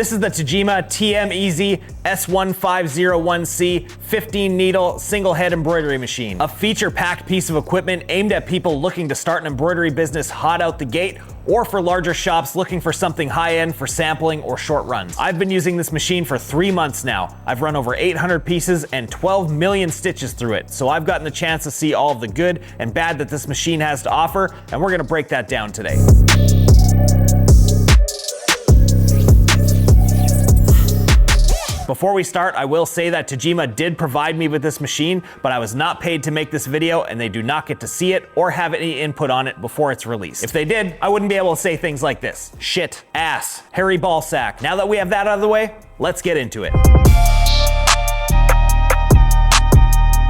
This is the Tajima TMEZ S1501C 15 needle single head embroidery machine. A feature-packed piece of equipment aimed at people looking to start an embroidery business hot out the gate, or for larger shops looking for something high-end for sampling or short runs. I've been using this machine for 3 months now. I've run over 800 pieces and 12 million stitches through it, so I've gotten the chance to see all of the good and bad that this machine has to offer, and we're gonna break that down today. Before we start, I will say that Tajima did provide me with this machine, but I was not paid to make this video and they do not get to see it or have any input on it before it's released. If they did, I wouldn't be able to say things like this: shit, ass, hairy ball sack. Now that we have that out of the way, let's get into it.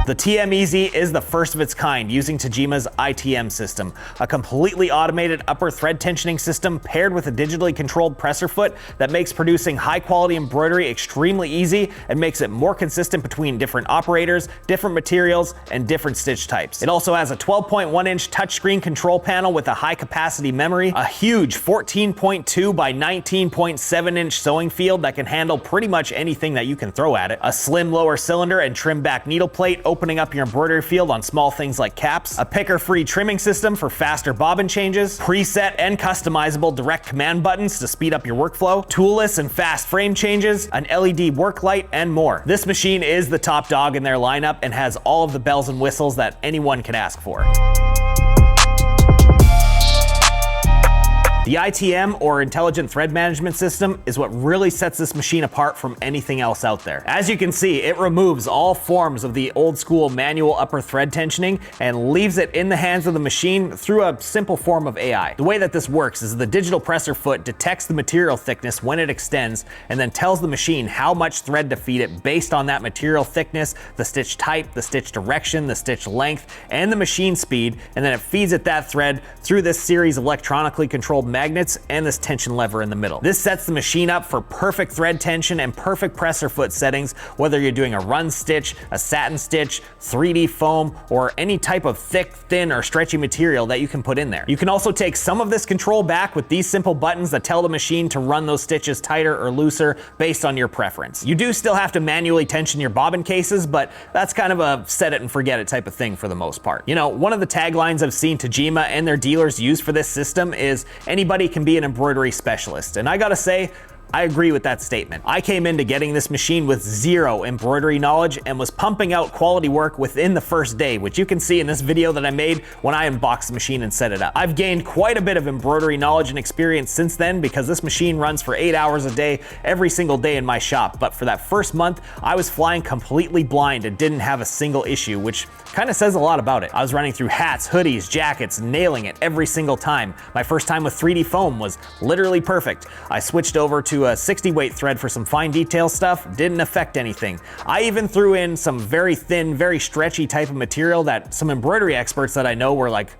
The TMEZ is the first of its kind using Tajima's ITM system, a completely automated upper thread tensioning system paired with a digitally controlled presser foot that makes producing high quality embroidery extremely easy and makes it more consistent between different operators, different materials, and different stitch types. It also has a 12.1-inch touchscreen control panel with a high capacity memory, a huge 14.2 by 19.7-inch sewing field that can handle pretty much anything that you can throw at it, a slim lower cylinder and trim back needle plate opening up your embroidery field on small things like caps, a picker-free trimming system for faster bobbin changes, preset and customizable direct command buttons to speed up your workflow, toolless and fast frame changes, an LED work light, and more. This machine is the top dog in their lineup and has all of the bells and whistles that anyone could ask for. The ITM, or Intelligent Thread Management System, is what really sets this machine apart from anything else out there. As you can see, it removes all forms of the old school manual upper thread tensioning and leaves it in the hands of the machine through a simple form of AI. The way that this works is the digital presser foot detects the material thickness when it extends and then tells the machine how much thread to feed it based on that material thickness, the stitch type, the stitch direction, the stitch length, and the machine speed, and then it feeds it that thread through this series of electronically controlled magnets and this tension lever in the middle. This sets the machine up for perfect thread tension and perfect presser foot settings, whether you're doing a run stitch, a satin stitch, 3D foam, or any type of thick, thin, or stretchy material that you can put in there. You can also take some of this control back with these simple buttons that tell the machine to run those stitches tighter or looser based on your preference. You do still have to manually tension your bobbin cases, but that's kind of a set it and forget it type of thing for the most part. You know, one of the taglines I've seen Tajima and their dealers use for this system is anybody can be an embroidery specialist. And I gotta say, I agree with that statement. I came into getting this machine with zero embroidery knowledge and was pumping out quality work within the first day, which you can see in this video that I made when I unboxed the machine and set it up. I've gained quite a bit of embroidery knowledge and experience since then because this machine runs for 8 hours a day, every single day in my shop. But for that first month, I was flying completely blind and didn't have a single issue, which kind of says a lot about it. I was running through hats, hoodies, jackets, nailing it every single time. My first time with 3D foam was literally perfect. I switched over to a 60 weight thread for some fine detail stuff, didn't affect anything. I even threw in some very thin, very stretchy type of material that some embroidery experts that I know were like,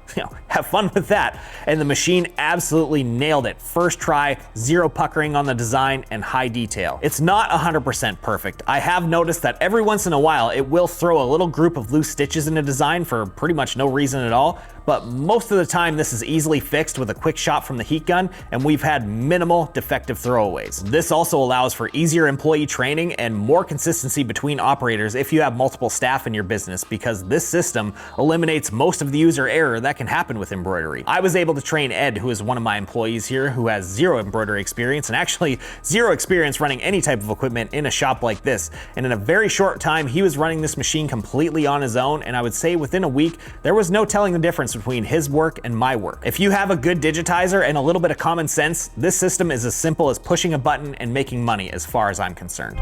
have fun with that. And the machine absolutely nailed it. First try, zero puckering on the design, and high detail. It's not 100% perfect. I have noticed that every once in a while it will throw a little group of loose stitches in a design for pretty much no reason at all, but most of the time this is easily fixed with a quick shot from the heat gun, and we've had minimal defective throwaways. This also allows for easier employee training and more consistency between operators if you have multiple staff in your business, because this system eliminates most of the user error that can happen with embroidery. I was able to train Ed, who is one of my employees here, who has zero embroidery experience and actually zero experience running any type of equipment in a shop like this. And in a very short time, he was running this machine completely on his own, and I would say within a week, there was no telling the difference between his work and my work. If you have a good digitizer and a little bit of common sense, this system is as simple as pushing a button and making money as far as I'm concerned.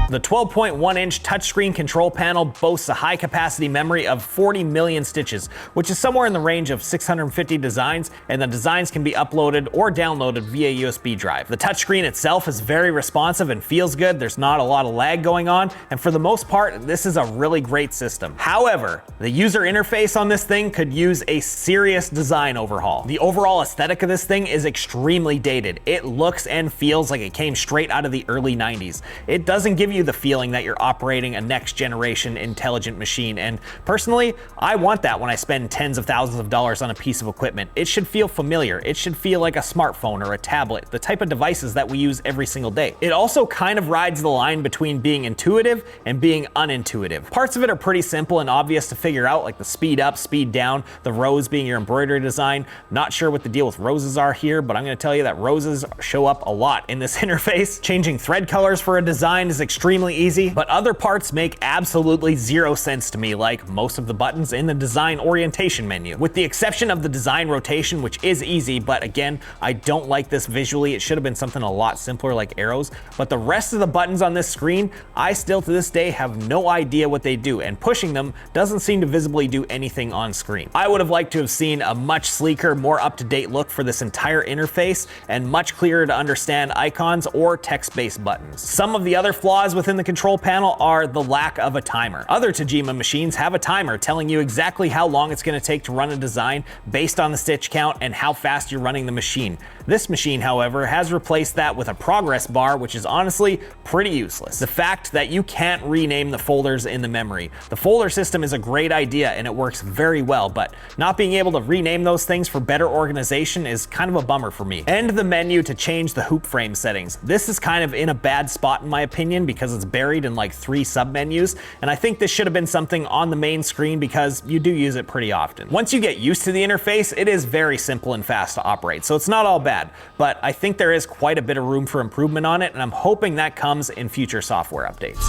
The 12.1-inch touchscreen control panel boasts a high-capacity memory of 40 million stitches, which is somewhere in the range of 650 designs, and the designs can be uploaded or downloaded via USB drive. The touchscreen itself is very responsive and feels good. There's not a lot of lag going on, and for the most part, this is a really great system. However, the user interface on this thing could use a serious design overhaul. The overall aesthetic of this thing is extremely dated. It looks and feels like it came straight out of the early 90s. It doesn't give you you the feeling that you're operating a next generation intelligent machine. And personally, I want that when I spend tens of thousands of dollars on a piece of equipment. It should feel familiar. It should feel like a smartphone or a tablet, the type of devices that we use every single day. It also kind of rides the line between being intuitive and being unintuitive. Parts of it are pretty simple and obvious to figure out, like the speed up, speed down, the rows being your embroidery design. Not sure what the deal with roses are here, but I'm going to tell you that roses show up a lot in this interface. Changing thread colors for a design is extremely easy, but other parts make absolutely zero sense to me, like most of the buttons in the design orientation menu. With the exception of the design rotation, which is easy, but again, I don't like this visually. It should have been something a lot simpler like arrows, but the rest of the buttons on this screen, I still to this day have no idea what they do, and pushing them doesn't seem to visibly do anything on screen. I would have liked to have seen a much sleeker, more up-to-date look for this entire interface, and much clearer to understand icons or text-based buttons. Some of the other flaws within the control panel are the lack of a timer. Other Tajima machines have a timer telling you exactly how long it's going to take to run a design based on the stitch count and how fast you're running the machine. This machine, however, has replaced that with a progress bar, which is honestly pretty useless. The fact that you can't rename the folders in the memory. The folder system is a great idea and it works very well, but not being able to rename those things for better organization is kind of a bummer for me. And the menu to change the hoop frame settings. This is kind of in a bad spot in my opinion because it's buried in like 3 sub-menus, and I think this should have been something on the main screen because you do use it pretty often. Once you get used to the interface, it is very simple and fast to operate, so it's not all bad, but I think there is quite a bit of room for improvement on it, and I'm hoping that comes in future software updates.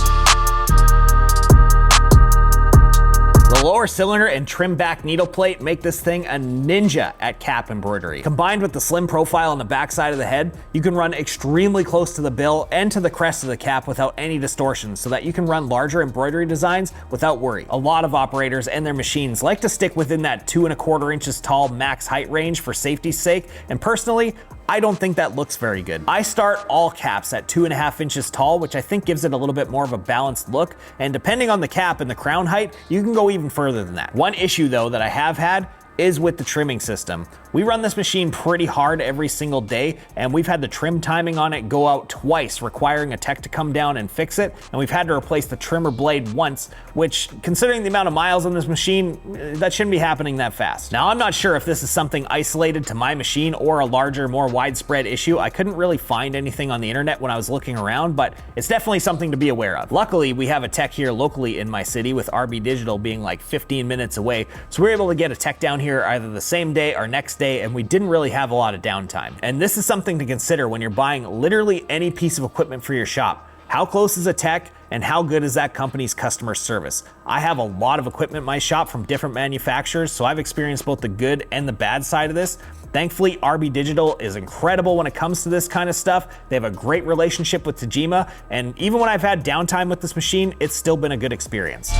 The lower cylinder and trim back needle plate make this thing a ninja at cap embroidery. Combined with the slim profile on the back side of the head, you can run extremely close to the bill and to the crest of the cap without any distortion, so that you can run larger embroidery designs without worry. A lot of operators and their machines like to stick within that 2¼ inches tall max height range for safety's sake, and personally, I don't think that looks very good. I start all caps at 2½ inches tall, which I think gives it a little bit more of a balanced look, and depending on the cap and the crown height, you can go even further than that. One issue though that I have had is with the trimming system. We run this machine pretty hard every single day, and we've had the trim timing on it go out twice, requiring a tech to come down and fix it, and we've had to replace the trimmer blade once, which, considering the amount of miles on this machine, that shouldn't be happening that fast. Now, I'm not sure if this is something isolated to my machine or a larger, more widespread issue. I couldn't really find anything on the internet when I was looking around, but it's definitely something to be aware of. Luckily, we have a tech here locally in my city, with RB Digital being like 15 minutes away, so we were able to get a tech down here either the same day or next day, and we didn't really have a lot of downtime. And this is something to consider when you're buying literally any piece of equipment for your shop. How close is a tech, and how good is that company's customer service? I have a lot of equipment in my shop from different manufacturers, so I've experienced both the good and the bad side of this. Thankfully, RB Digital is incredible when it comes to this kind of stuff. They have a great relationship with Tajima, and even when I've had downtime with this machine, it's still been a good experience.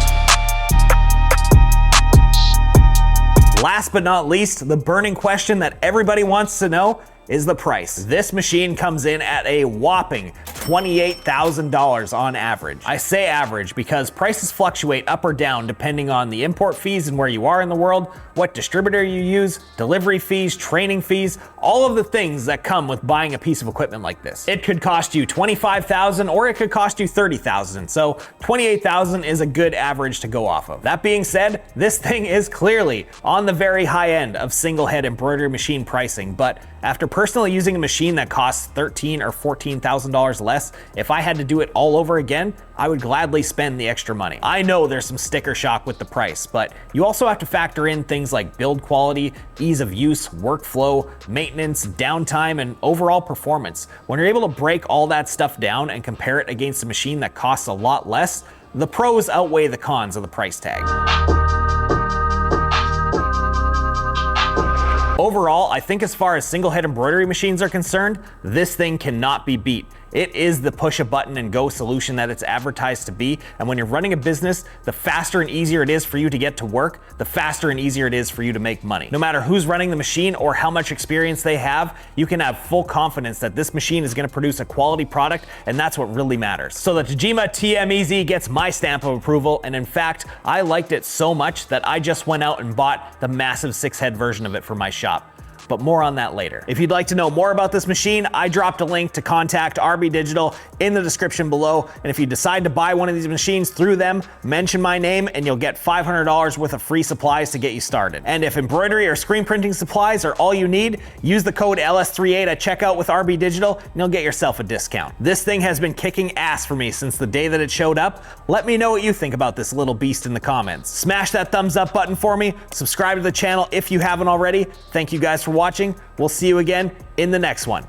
Last but not least, the burning question that everybody wants to know is the price. This machine comes in at a whopping $28,000 on average. I say average because prices fluctuate up or down depending on the import fees and where you are in the world, what distributor you use, delivery fees, training fees, all of the things that come with buying a piece of equipment like this. It could cost you $25,000 or it could cost you $30,000, so $28,000 is a good average to go off of. That being said, this thing is clearly on the very high end of single head embroidery machine pricing, but after personally using a machine that costs $13,000 or $14,000 less, if I had to do it all over again, I would gladly spend the extra money. I know there's some sticker shock with the price, but you also have to factor in things like build quality, ease of use, workflow, maintenance, downtime, and overall performance. When you're able to break all that stuff down and compare it against a machine that costs a lot less, the pros outweigh the cons of the price tag. Overall, I think as far as single head embroidery machines are concerned, this thing cannot be beat. It is the push a button and go solution that it's advertised to be, and when you're running a business, the faster and easier it is for you to get to work, the faster and easier it is for you to make money. No matter who's running the machine or how much experience they have, you can have full confidence that this machine is going to produce a quality product, and that's what really matters. So the Tajima TMEZ gets my stamp of approval, and in fact, I liked it so much that I just went out and bought the massive 6-head version of it for my shop. but more on that later. If you'd like to know more about this machine, I dropped a link to contact RB Digital in the description below, and if you decide to buy one of these machines through them, mention my name and you'll get $500 worth of free supplies to get you started. And if embroidery or screen printing supplies are all you need, use the code LS38 at checkout with RB Digital and you'll get yourself a discount. This thing has been kicking ass for me since the day that it showed up. Let me know what you think about this little beast in the comments. Smash that thumbs up button for me, subscribe to the channel if you haven't already. Thank you guys for watching. We'll see you again in the next one.